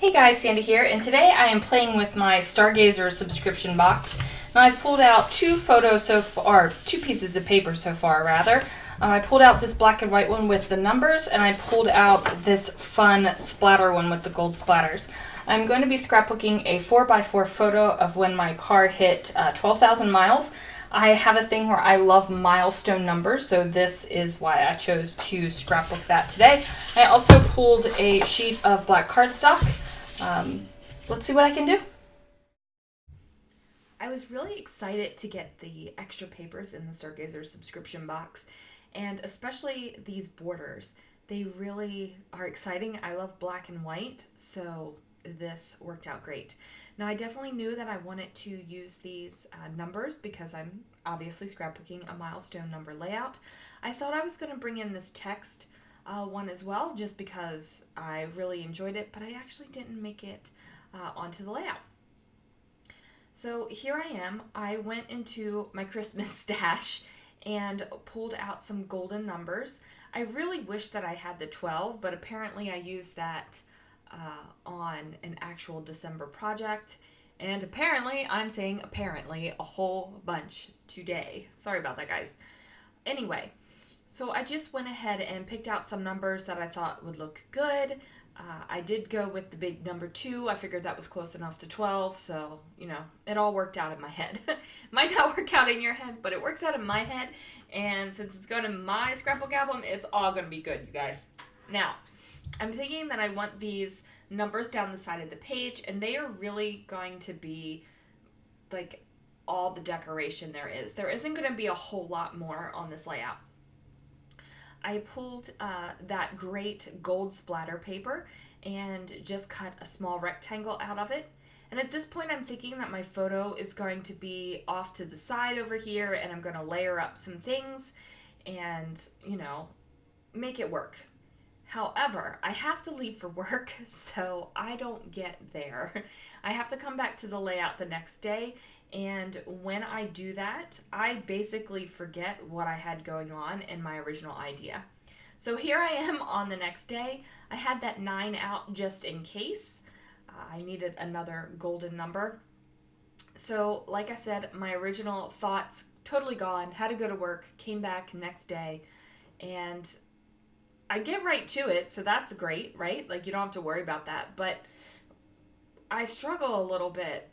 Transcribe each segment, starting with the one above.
Hey guys, Sandy here, and today I am playing with my Stargazer subscription box. Now I've pulled out two photos so far, or two pieces of paper so far rather. I pulled out this black and white one with the numbers, and I pulled out this fun splatter one with the gold splatters. I'm going to be scrapbooking a 4x4 photo of when my car hit 12,000 miles. I have a thing where I love milestone numbers, so this is why I chose to scrapbook that today. I also pulled a sheet of black cardstock. Let's see what I can do. I was really excited to get the extra papers in the Stargazer subscription box, and especially these borders. They really are exciting. I love black and white, so this worked out great. Now, I definitely knew that I wanted to use these numbers because I'm obviously scrapbooking a milestone number layout. I thought I was going to bring in this text one as well, just because I really enjoyed it, but I actually didn't make it onto the layout. So here I am. I went into my Christmas stash and pulled out some golden numbers. I really wish that I had the 12, but apparently I used that on an actual December project, and apparently, I'm saying apparently, a whole bunch today. Sorry about that, guys. Anyway, so I just went ahead and picked out some numbers that I thought would look good. I did go with the big number 2. I figured that was close enough to 12, so, you know, it all worked out in my head. Might not work out in your head, but it works out in my head, and since it's going to my scrapbook album, it's all going to be good, you guys. Now, I'm thinking that I want these numbers down the side of the page, and they are really going to be like all the decoration there is. There isn't going to be a whole lot more on this layout. I pulled that great gold splatter paper and just cut a small rectangle out of it. And at this point, I'm thinking that my photo is going to be off to the side over here, and I'm going to layer up some things and, you know, make it work. However, I have to leave for work, so I don't get there. I have to come back to the layout the next day, and when I do that, I basically forget what I had going on in my original idea. So here I am on the next day. I had that 9 out just in case. I needed another golden number. So, like I said, my original thoughts totally gone, had to go to work, came back next day, and I get right to it, so that's great, right? Like, you don't have to worry about that. But I struggle a little bit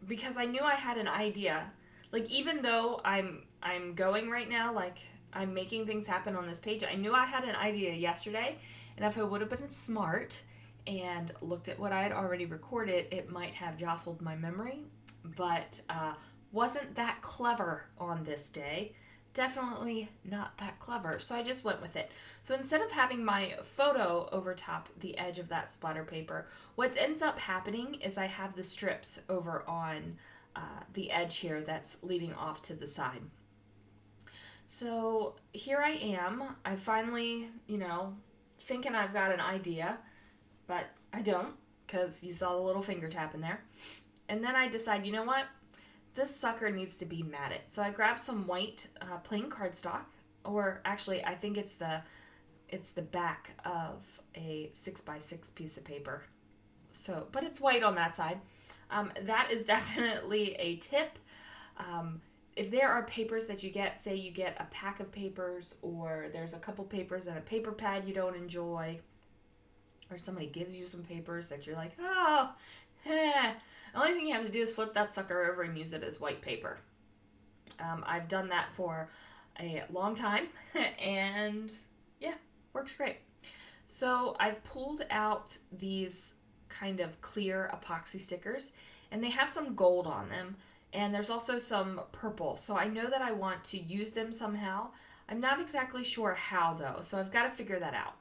because I knew I had an idea. Like, even though I'm going right now, like, I'm making things happen on this page, I knew I had an idea yesterday, and if I would have been smart and looked at what I had already recorded, it might have jostled my memory, but wasn't that clever on this day. Definitely not that clever, so I just went with it. So instead of having my photo over top the edge of that splatter paper, what ends up happening is I have the strips over on the edge here that's leading off to the side. So here I am. I finally, you know, thinking I've got an idea, but I don't, because you saw the little finger tap in there. And then I decide, you know what? This sucker needs to be matted. So I grabbed some white plain cardstock, or actually I think it's the back of a 6x6 piece of paper. So, but it's white on that side. That is definitely a tip. If there are papers that you get, say you get a pack of papers, or there's a couple papers and a paper pad you don't enjoy, or somebody gives you some papers that you're like, oh, the only thing you have to do is flip that sucker over and use it as white paper. I've done that for a long time, and yeah, works great. So I've pulled out these kind of clear epoxy stickers, and they have some gold on them, and there's also some purple. So I know that I want to use them somehow. I'm not exactly sure how, though, so I've got to figure that out.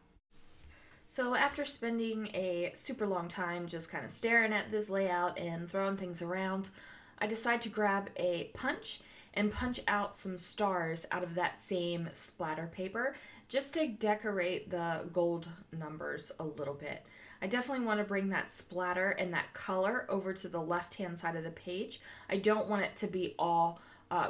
So after spending a super long time just kind of staring at this layout and throwing things around, I decided to grab a punch and punch out some stars out of that same splatter paper just to decorate the gold numbers a little bit. I definitely want to bring that splatter and that color over to the left-hand side of the page. I don't want it to be all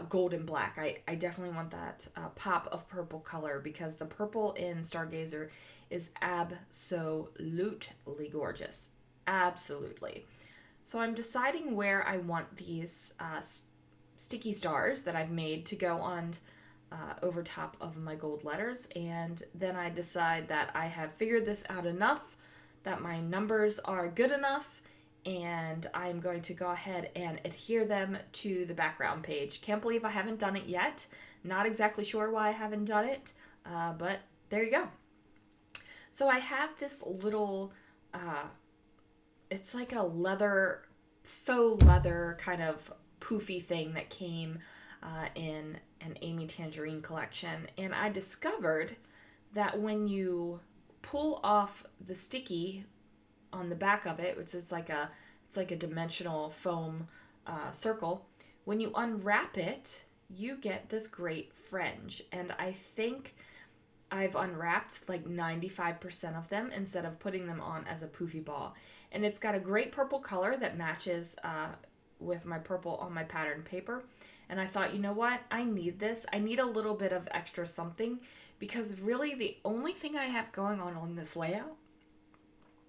gold and black. I definitely want that pop of purple color because the purple in Stargazer is absolutely gorgeous. Absolutely. So I'm deciding where I want these sticky stars that I've made to go on over top of my gold letters. And then I decide that I have figured this out enough, that my numbers are good enough, and I'm going to go ahead and adhere them to the background page. Can't believe I haven't done it yet. Not exactly sure why I haven't done it, but there you go. So I have this little, it's like a leather, faux leather kind of poofy thing that came in an Amy Tangerine collection. And I discovered that when you pull off the sticky on the back of it, which is like a dimensional foam circle. When you unwrap it, you get this great fringe, and I think I've unwrapped like 95% of them instead of putting them on as a poofy ball. And it's got a great purple color that matches with my purple on my pattern paper. And I thought, you know what? I need this. I need a little bit of extra something because really the only thing I have going on this layout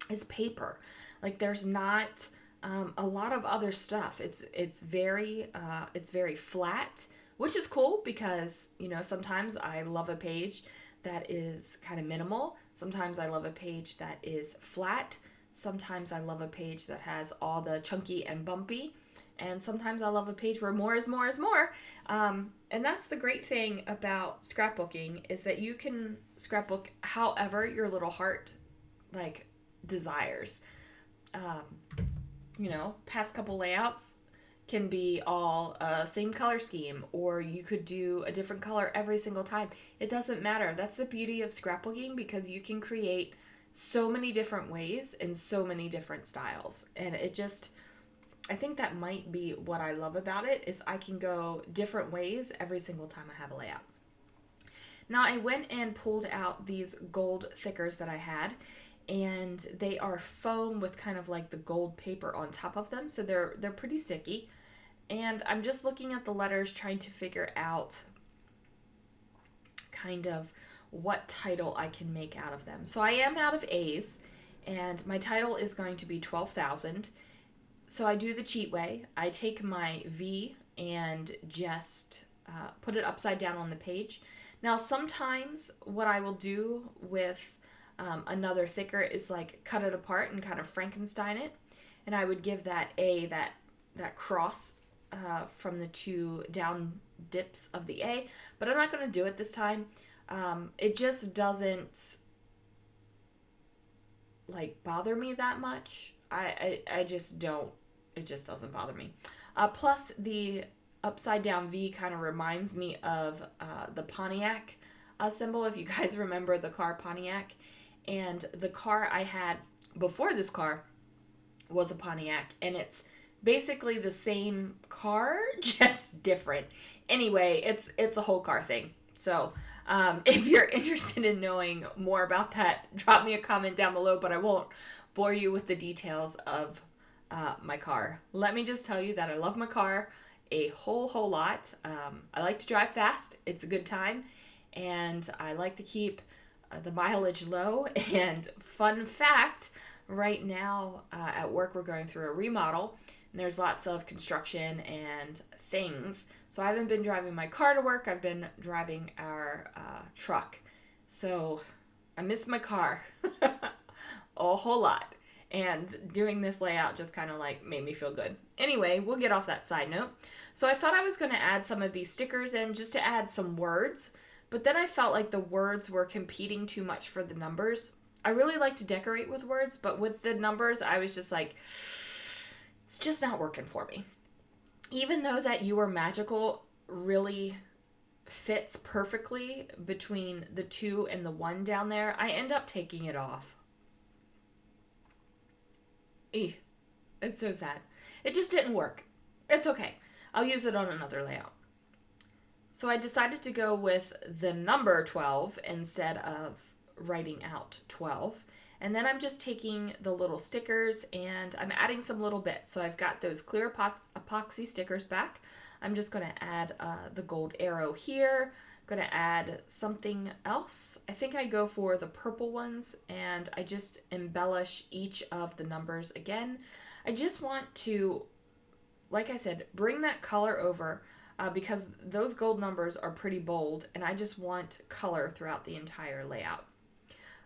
is paper. Like there's not a lot of other stuff. It's very flat, which is cool because sometimes I love a page that is kind of minimal. Sometimes I love a page that is flat. Sometimes I love a page that has all the chunky and bumpy. And sometimes I love a page where more is more is more. And that's the great thing about scrapbooking is that you can scrapbook however your little heart like desires. Past couple layouts can be all same color scheme, or you could do a different color every single time. It doesn't matter. That's the beauty of scrapbooking because you can create so many different ways and so many different styles. And I think that might be what I love about it is I can go different ways every single time I have a layout. Now I went and pulled out these gold thickers that I had, and they are foam with kind of like the gold paper on top of them, so they're pretty sticky. And I'm just looking at the letters trying to figure out kind of what title I can make out of them. So I am out of A's, and my title is going to be 12,000. So I do the cheat way. I take my V and just put it upside down on the page. Now sometimes what I will do with another thicker is like cut it apart and kind of Frankenstein it, and I would give that A that cross from the two down dips of the A, but I'm not going to do it this time. It just doesn't like bother me that much. I just don't. It just doesn't bother me. Plus the upside down V kind of reminds me of the Pontiac symbol. If you guys remember the car Pontiac. And the car I had before this car was a Pontiac, and it's basically the same car, just different. Anyway, it's a whole car thing. So if you're interested in knowing more about that, drop me a comment down below, but I won't bore you with the details of my car. Let me just tell you that I love my car a whole lot. I like to drive fast. It's a good time, and I like to keep the mileage low. And fun fact, right now at work we're going through a remodel, and there's lots of construction and things, so I haven't been driving my car to work. I've been driving our truck, so I miss my car a whole lot, and doing this layout just kind of like made me feel good. Anyway, we'll get off that side note. So I thought I was going to add some of these stickers in just to add some words. But then I felt like the words were competing too much for the numbers. I really like to decorate with words, but with the numbers, I was just like, it's just not working for me. Even though that You Are Magical really fits perfectly between the 2 and the 1 down there, I end up taking it off. It's so sad. It just didn't work. It's okay. I'll use it on another layout. So I decided to go with the number 12 instead of writing out 12. And then I'm just taking the little stickers and I'm adding some little bits. So I've got those clear epoxy stickers back. I'm just going to add the gold arrow here. I'm going to add something else. I think I go for the purple ones, and I just embellish each of the numbers again. I just want to, like I said, bring that color over because those gold numbers are pretty bold, and I just want color throughout the entire layout.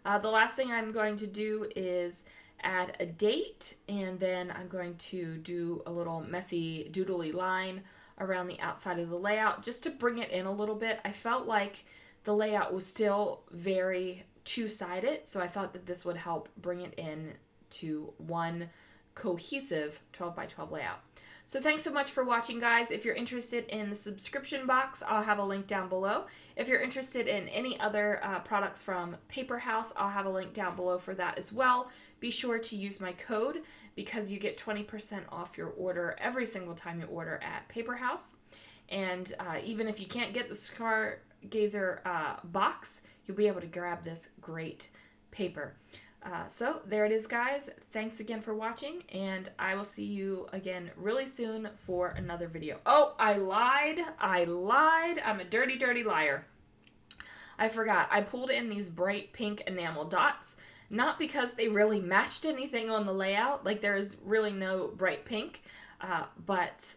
The last thing I'm going to do is add a date, and then I'm going to do a little messy doodly line around the outside of the layout just to bring it in a little bit. I felt like the layout was still very two-sided, so I thought that this would help bring it in to one cohesive 12 by 12 layout. So thanks so much for watching, guys. If you're interested in the subscription box, I'll have a link down below. If you're interested in any other products from Paper House, I'll have a link down below for that as well. Be sure to use my code because you get 20% off your order every single time you order at Paper House. And even if you can't get the Stargazer box, you'll be able to grab this great paper. So there it is, guys. Thanks again for watching, and I will see you again really soon for another video. Oh, I lied. I'm a dirty, dirty liar. I forgot. I pulled in these bright pink enamel dots, not because they really matched anything on the layout. Like, there is really no bright pink, but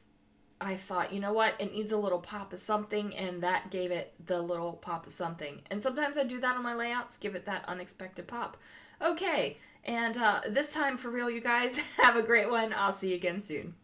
I thought, you know what, it needs a little pop of something, and that gave it the little pop of something. And sometimes I do that on my layouts, give it that unexpected pop. Okay, and this time for real, you guys, have a great one. I'll see you again soon.